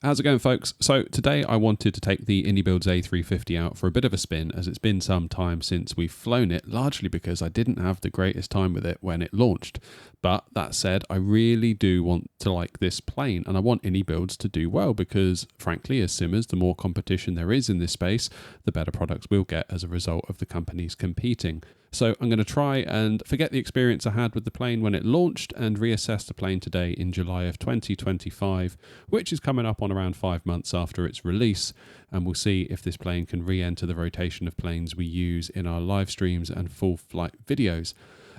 How's it going, folks? So today I wanted to take the iniBuilds A350 out for a bit of a spin, as it's been some time since we've flown it, largely because I didn't have the greatest time with it when it launched. But that said, I really do want to like this plane, and I want iniBuilds to do well because, frankly, as simmers, the more competition there is in this space, the better products we'll get as a result of the companies competing. So I'm going to try and forget the experience I had with the plane when it launched and reassess the plane today in July of 2025, which is coming up on around 5 months after its release. And we'll see if this plane can re-enter the rotation of planes we use in our live streams and full flight videos.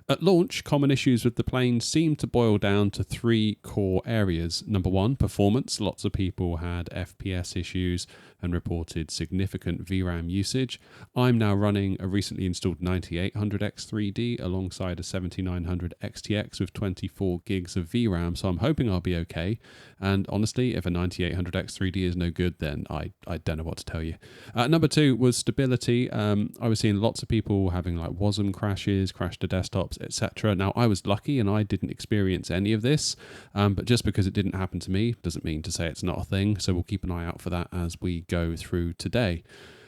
At launch, common issues with the plane seem to boil down to three core areas. Number one, performance. Lots of people had FPS issues and reported significant VRAM usage. I'm now running a recently installed 9800X3D alongside a 7900 XTX with 24 gigs of VRAM, so I'm hoping I'll be okay. And honestly, if a 9800X3D is no good, then I don't know what to tell you. Number two was stability. I was seeing lots of people having like WASM crashes, crash to desktops, etc. Now, I was lucky and I didn't experience any of this, but just because it didn't happen to me doesn't mean to say it's not a thing, so we'll keep an eye out for that as we go through today.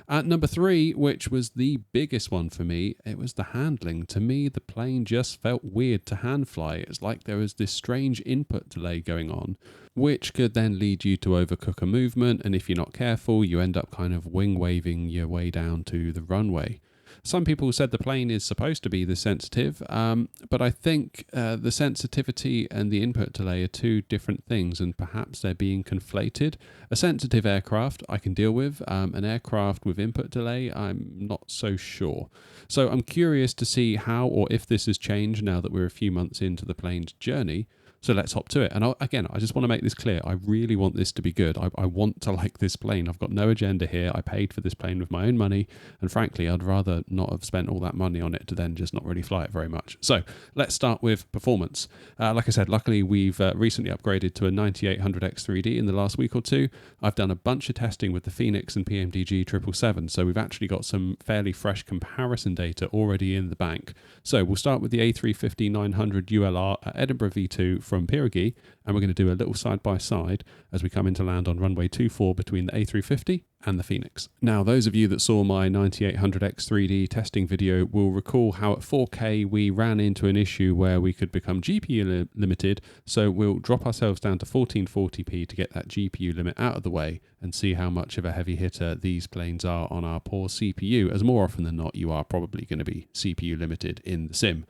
At number three, which was the biggest one for me, it was the handling. To me, the plane just felt weird to hand fly. It's like there was this strange input delay going on, which could then lead you to overcook a movement, and if you're not careful, you end up kind of wing waving your way down to the runway. Some people said the plane is supposed to be this sensitive, but I think the sensitivity and the input delay are two different things, and perhaps they're being conflated. A sensitive aircraft I can deal with, an aircraft with input delay I'm not so sure. So I'm curious to see how or if this has changed now that we're a few months into the plane's journey. So let's hop to it. And I just want to make this clear. I really want this to be good. I want to like this plane. I've got no agenda here. I paid for this plane with my own money. And frankly, I'd rather not have spent all that money on it to then just not really fly it very much. So let's start with performance. Like I said, luckily we've recently upgraded to a 9800X3D in the last week or two. I've done a bunch of testing with the Phoenix and PMDG 777. So we've actually got some fairly fresh comparison data already in the bank. So we'll start with the A350 900 ULR at Edinburgh V2 from Pirigui, and we're going to do a little side-by-side as we come into land on runway 24 between the A350 and the Phoenix. Now, those of you that saw my 9800X3D testing video will recall how at 4K we ran into an issue where we could become GPU limited, so we'll drop ourselves down to 1440p to get that GPU limit out of the way and see how much of a heavy hitter these planes are on our poor CPU, as more often than not you are probably going to be CPU limited in the sim.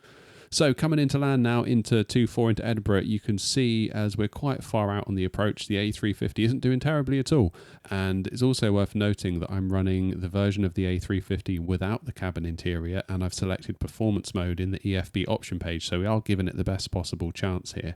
So coming into land now into 24 into Edinburgh, you can see as we're quite far out on the approach, the A350 isn't doing terribly at all. And it's also worth noting that I'm running the version of the A350 without the cabin interior, and I've selected performance mode in the EFB option page, so we are giving it the best possible chance here.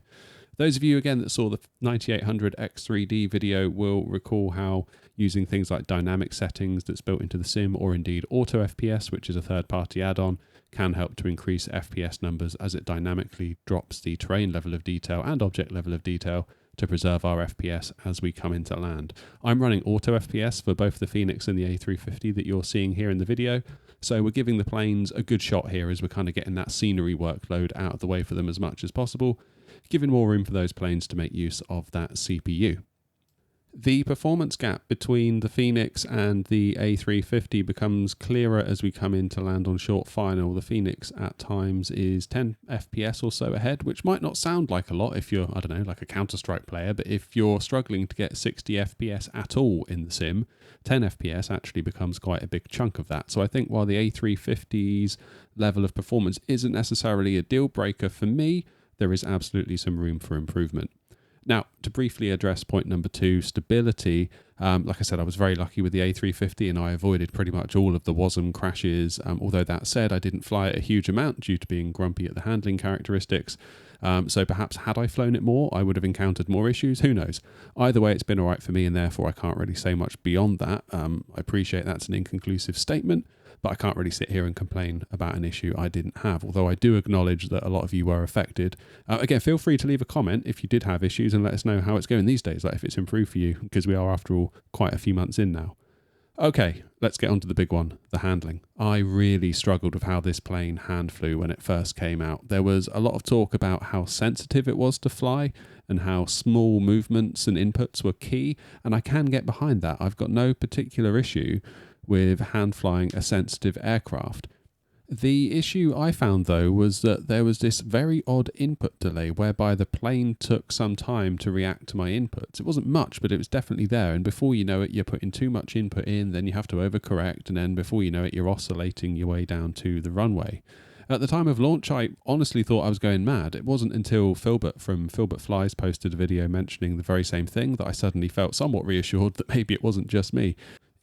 Those of you, again, that saw the 9800X3D video will recall how using things like dynamic settings that's built into the sim, or indeed Auto FPS, which is a third-party add-on, can help to increase FPS numbers as it dynamically drops the terrain level of detail and object level of detail to preserve our FPS as we come into land. I'm running Auto FPS for both the Phoenix and the A350 that you're seeing here in the video, so we're giving the planes a good shot here as we're kind of getting that scenery workload out of the way for them as much as possible, giving more room for those planes to make use of that CPU. The performance gap between the Phoenix and the A350 becomes clearer as we come into land on short final. The Phoenix at times is 10 FPS or so ahead, which might not sound like a lot if you're, I don't know, like a Counter-Strike player, but if you're struggling to get 60 FPS at all in the sim, 10 FPS actually becomes quite a big chunk of that. So I think while the A350's level of performance isn't necessarily a deal breaker for me, there is absolutely some room for improvement. Now, to briefly address point number two, stability, like I said, I was very lucky with the A350 and I avoided pretty much all of the WASM crashes. Although that said, I didn't fly it a huge amount due to being grumpy at the handling characteristics. So perhaps had I flown it more, I would have encountered more issues. Who knows? Either way, it's been all right for me, and therefore I can't really say much beyond that. I appreciate that's an inconclusive statement, but I can't really sit here and complain about an issue I didn't have, although I do acknowledge that a lot of you were affected. Again, feel free to leave a comment if you did have issues and let us know how it's going these days, like if it's improved for you, because we are, after all, quite a few months in now. Okay, let's get on to the big one, the handling. I really struggled with how this plane hand flew when it first came out. There was a lot of talk about how sensitive it was to fly and how small movements and inputs were key, and I can get behind that. I've got no particular issue with hand flying a sensitive aircraft. The issue I found, though, was that there was this very odd input delay whereby the plane took some time to react to my inputs. It wasn't much, but it was definitely there. And before you know it, you're putting too much input in, then you have to overcorrect, and then before you know it, you're oscillating your way down to the runway. At the time of launch, I honestly thought I was going mad. It wasn't until Philbert from Philbert Flies posted a video mentioning the very same thing that I suddenly felt somewhat reassured that maybe it wasn't just me.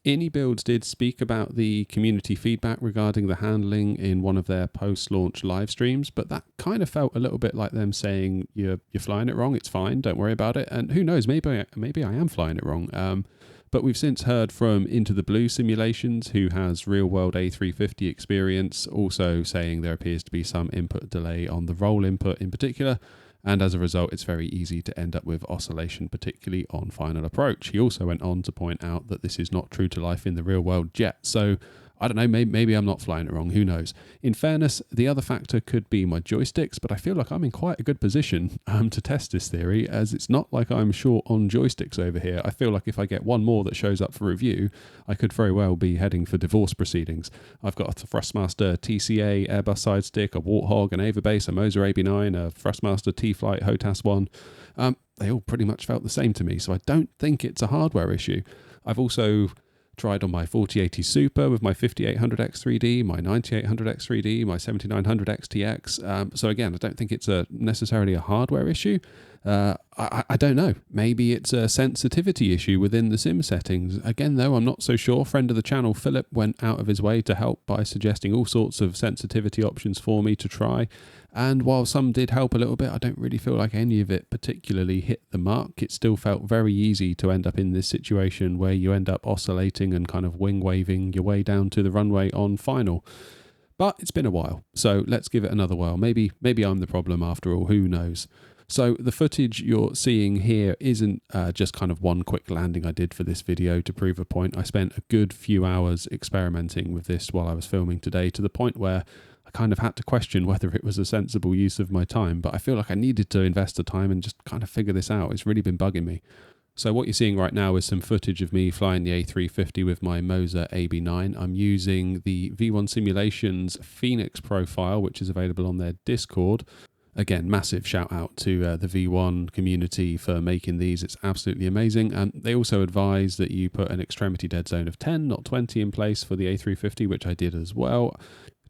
iniBuilds did speak about the community feedback regarding the handling in one of their post-launch live streams, but that kind of felt a little bit like them saying, you're flying it wrong, it's fine, don't worry about it. And who knows, maybe I am flying it wrong. But we've since heard from Into the Blue Simulations, who has real-world A350 experience, also saying there appears to be some input delay on the roll input in particular, and as a result, it's very easy to end up with oscillation, particularly on final approach. He also went on to point out that this is not true to life in the real world jet. So I don't know, maybe I'm not flying it wrong, who knows. In fairness, the other factor could be my joysticks, but I feel like I'm in quite a good position to test this theory, as it's not like I'm short on joysticks over here. I feel like if I get one more that shows up for review, I could very well be heading for divorce proceedings. I've got a Thrustmaster TCA Airbus side stick, a Warthog, an Avabase, a Moser AB9, a Thrustmaster T-Flight HOTAS 1. They all pretty much felt the same to me, so I don't think it's a hardware issue. I've also tried on my 4080 Super with my 5800X3D, my 9800X3D, my 7900XTX. So again, I don't think it's necessarily a hardware issue. I don't know. Maybe it's a sensitivity issue within the sim settings. Again, though, I'm not so sure. Friend of the channel, Philip, went out of his way to help by suggesting all sorts of sensitivity options for me to try. And while some did help a little bit, I don't really feel like any of it particularly hit the mark. It still felt very easy to end up in this situation where you end up oscillating and kind of wing waving your way down to the runway on final. But it's been a while, so let's give it another while. Maybe I'm the problem after all, who knows? So the footage you're seeing here isn't just kind of one quick landing I did for this video to prove a point. I spent a good few hours experimenting with this while I was filming today, to the point where I kind of had to question whether it was a sensible use of my time, but I feel like I needed to invest the time and just kind of figure this out. It's really been bugging me. So what you're seeing right now is some footage of me flying the A350 with my Moser AB9. I'm using the V1 Simulations Phoenix profile, which is available on their Discord. Again, massive shout out to the V1 community for making these. It's absolutely amazing. And they also advise that you put an extremity dead zone of 10, not 20 in place for the A350, which I did as well.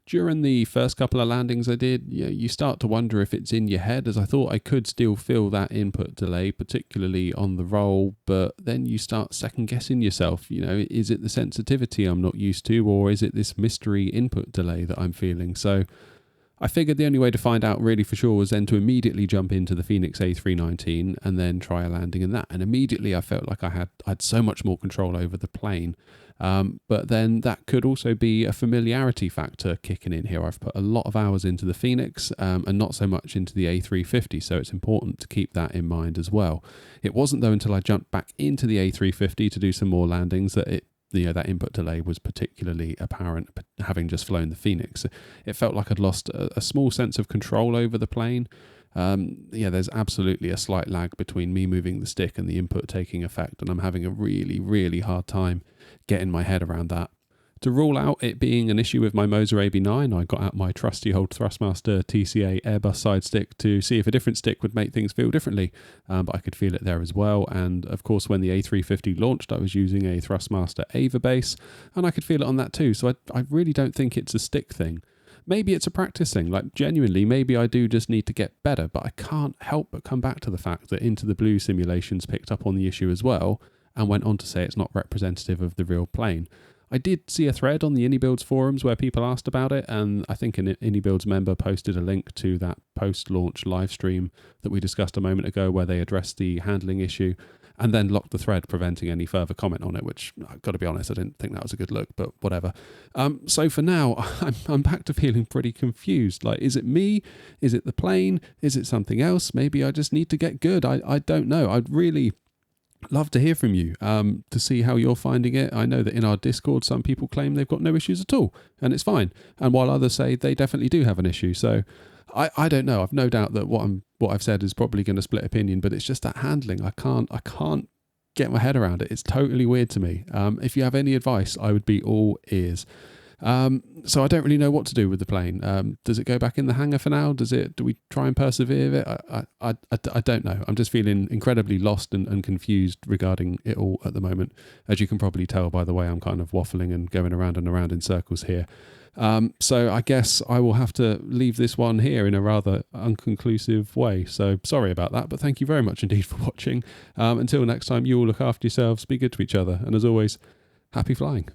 During the first couple of landings I did, you start to wonder if it's in your head, as I thought I could still feel that input delay, particularly on the roll, but then you start second guessing yourself. Is it the sensitivity I'm not used to, or is it this mystery input delay that I'm feeling? So I figured the only way to find out really for sure was then to immediately jump into the Phoenix A319 and then try a landing in that. And immediately I felt like I had so much more control over the plane. But then that could also be a familiarity factor kicking in here. I've put a lot of hours into the Phoenix and not so much into the A350, so it's important to keep that in mind as well. It wasn't though until I jumped back into the A350 to do some more landings that that input delay was particularly apparent, having just flown the Phoenix. It felt like I'd lost a small sense of control over the plane. There's absolutely a slight lag between me moving the stick and the input taking effect, and I'm having a really, really hard time getting my head around that. To rule out it being an issue with my Moser AB9, I got out my trusty old Thrustmaster TCA Airbus side stick to see if a different stick would make things feel differently, but I could feel it there as well. And of course, when the A350 launched, I was using a Thrustmaster Avabase, and I could feel it on that too. So I really don't think it's a stick thing. Maybe it's a practice thing, like genuinely, maybe I do just need to get better, but I can't help but come back to the fact that Into the Blue Simulations picked up on the issue as well, and went on to say it's not representative of the real plane. I did see a thread on the iniBuilds forums where people asked about it, and I think an iniBuilds member posted a link to that post-launch live stream that we discussed a moment ago where they addressed the handling issue and then locked the thread, preventing any further comment on it, which, I've got to be honest, I didn't think that was a good look, but whatever. So for now, I'm back to feeling pretty confused. Like, is it me? Is it the plane? Is it something else? Maybe I just need to get good. I don't know. I'd really love to hear from you, to see how you're finding it. I know that in our Discord, some people claim they've got no issues at all, and it's fine. And while others say they definitely do have an issue. So I don't know. I've no doubt that what I've said is probably going to split opinion, but it's just that handling. I can't get my head around it. It's totally weird to me. If you have any advice, I would be all ears. So I don't really know what to do with the plane. Does it go back in the hangar for now? Do we try and persevere with it? I don't know. I'm just feeling incredibly lost and confused regarding it all at the moment. As you can probably tell by the way I'm kind of waffling and going around and around in circles here. So I guess I will have to leave this one here in a rather unconclusive way. So sorry about that, but thank you very much indeed for watching. Until next time, you all look after yourselves, be good to each other, and as always, happy flying.